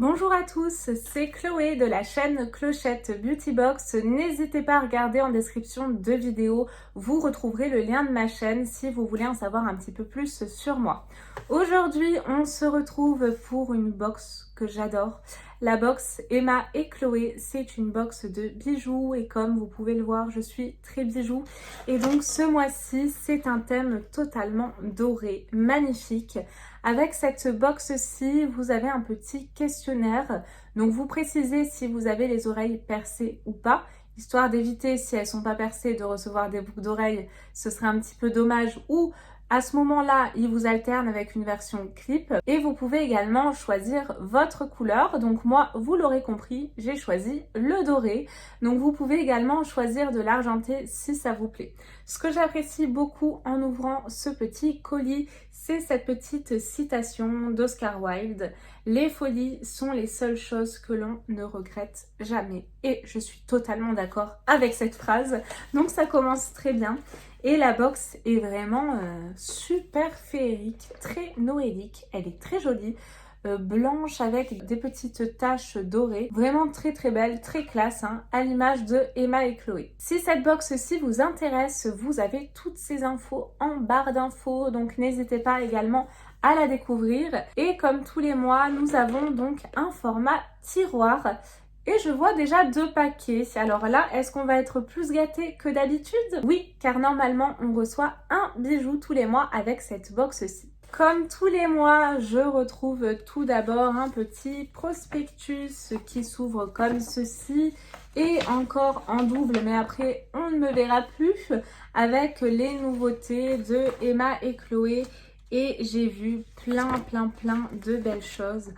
Bonjour à tous, c'est Chloé de la chaîne Clochette Beauty Box. N'hésitez pas à regarder en description de vidéo, vous retrouverez le lien de ma chaîne si vous voulez en savoir un petit peu plus sur moi. Aujourd'hui, on se retrouve pour une box que j'adore. La box Emma et Chloé, c'est une box de bijoux et comme vous pouvez le voir, je suis très bijoux. Et donc ce mois-ci, c'est un thème totalement doré, magnifique. Avec cette box-ci, vous avez un petit questionnaire. Donc vous précisez si vous avez les oreilles percées ou pas, histoire d'éviter, si elles ne sont pas percées, de recevoir des boucles d'oreilles. Ce serait un petit peu dommage. Ou à ce moment-là, il vous alterne avec une version clip. Et vous pouvez également choisir votre couleur. Donc moi, vous l'aurez compris, j'ai choisi le doré. Donc vous pouvez également choisir de l'argenté si ça vous plaît. Ce que j'apprécie beaucoup en ouvrant ce petit colis, c'est cette petite citation d'Oscar Wilde. Les folies sont les seules choses que l'on ne regrette jamais. Et je suis totalement d'accord avec cette phrase. Donc ça commence très bien. Et la box est vraiment super féerique, très noélique. Elle est très jolie. Blanche avec des petites taches dorées, vraiment très très belle, très classe, hein, à l'image de Emma et Chloé. Si cette box-ci vous intéresse, vous avez toutes ces infos en barre d'infos, donc n'hésitez pas également à la découvrir. Et comme tous les mois, nous avons donc un format tiroir. Et je vois déjà 2 paquets. Alors là, est-ce qu'on va être plus gâté que d'habitude? Oui, car normalement, on reçoit un bijou tous les mois avec cette box-ci. Comme tous les mois, je retrouve tout d'abord un petit prospectus qui s'ouvre comme ceci et encore en double, mais après on ne me verra plus, avec les nouveautés de Emma et Chloé. Et j'ai vu plein de belles choses.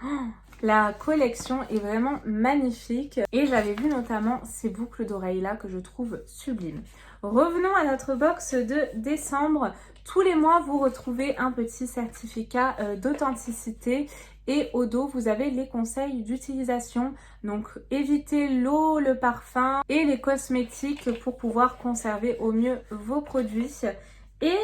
La collection est vraiment magnifique et j'avais vu notamment ces boucles d'oreilles là que je trouve sublimes. Revenons à notre box de décembre. Tous les mois, vous retrouvez un petit certificat d'authenticité et au dos, vous avez les conseils d'utilisation. Donc, évitez l'eau, le parfum et les cosmétiques pour pouvoir conserver au mieux vos produits. Et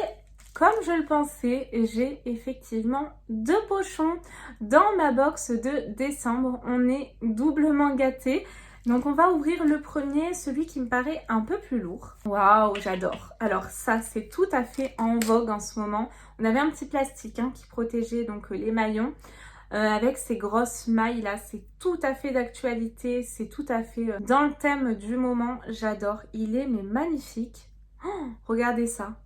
comme je le pensais, j'ai effectivement 2 pochons dans ma box de décembre. On est doublement gâtés. Donc on va ouvrir le premier, celui qui me paraît un peu plus lourd. Waouh, j'adore. Alors ça, c'est tout à fait en vogue en ce moment. On avait un petit plastique qui protégeait donc les maillons. Avec ces grosses mailles là, c'est tout à fait d'actualité. C'est tout à fait dans le thème du moment. J'adore. Il est mais magnifique. Oh, regardez ça.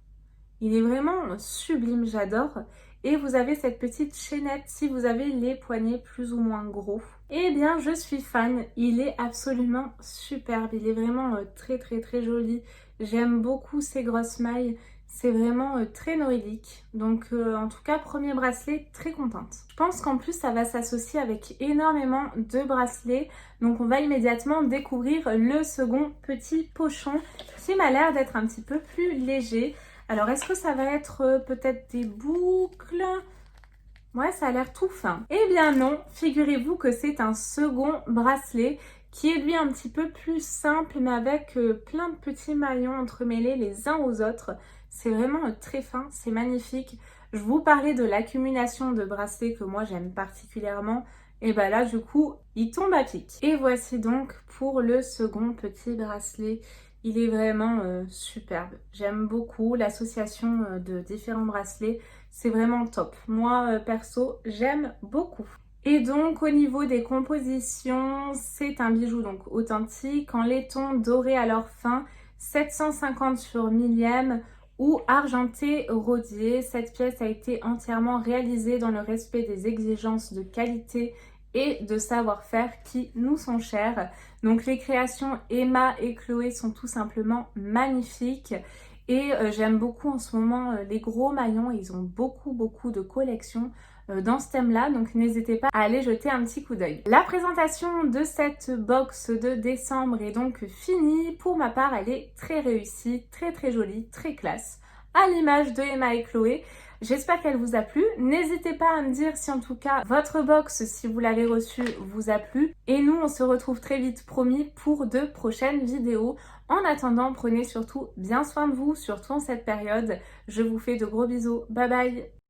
Il est vraiment sublime, j'adore. Et vous avez cette petite chaînette si vous avez les poignets plus ou moins gros. Eh bien, je suis fan. Il est absolument superbe. Il est vraiment très joli. J'aime beaucoup ces grosses mailles. C'est vraiment très noélique. Donc, en tout cas, premier bracelet, très contente. Je pense qu'en plus, ça va s'associer avec énormément de bracelets. Donc, on va immédiatement découvrir le second petit pochon qui m'a l'air d'être un petit peu plus léger. Alors, est-ce que ça va être peut-être des boucles? Ouais, ça a l'air tout fin. Eh bien non, figurez-vous que c'est un second bracelet qui est lui un petit peu plus simple, mais avec plein de petits maillons entremêlés les uns aux autres. C'est vraiment très fin, c'est magnifique. Je vous parlais de l'accumulation de bracelets que moi j'aime particulièrement. Et bah là, du coup, il tombe à pic. Et voici donc pour le second petit bracelet. Il est vraiment superbe. J'aime beaucoup l'association de différents bracelets. C'est vraiment top. Moi, perso, j'aime beaucoup. Et donc, au niveau des compositions, c'est un bijou donc authentique en laiton doré à leur fin, 750 sur millième ou argenté rodier. Cette pièce a été entièrement réalisée dans le respect des exigences de qualité et de savoir-faire qui nous sont chères. Donc les créations Emma et Chloé sont tout simplement magnifiques. Et j'aime beaucoup en ce moment les gros maillons. Ils ont beaucoup de collections dans ce thème-là. Donc n'hésitez pas à aller jeter un petit coup d'œil. La présentation de cette box de décembre est donc finie. Pour ma part, elle est très réussie, très jolie, très classe, à l'image de Emma et Chloé. J'espère qu'elle vous a plu. N'hésitez pas à me dire si en tout cas votre box, si vous l'avez reçue, vous a plu. Et nous, on se retrouve très vite, promis, pour de prochaines vidéos. En attendant, prenez surtout bien soin de vous, surtout en cette période. Je vous fais de gros bisous. Bye bye!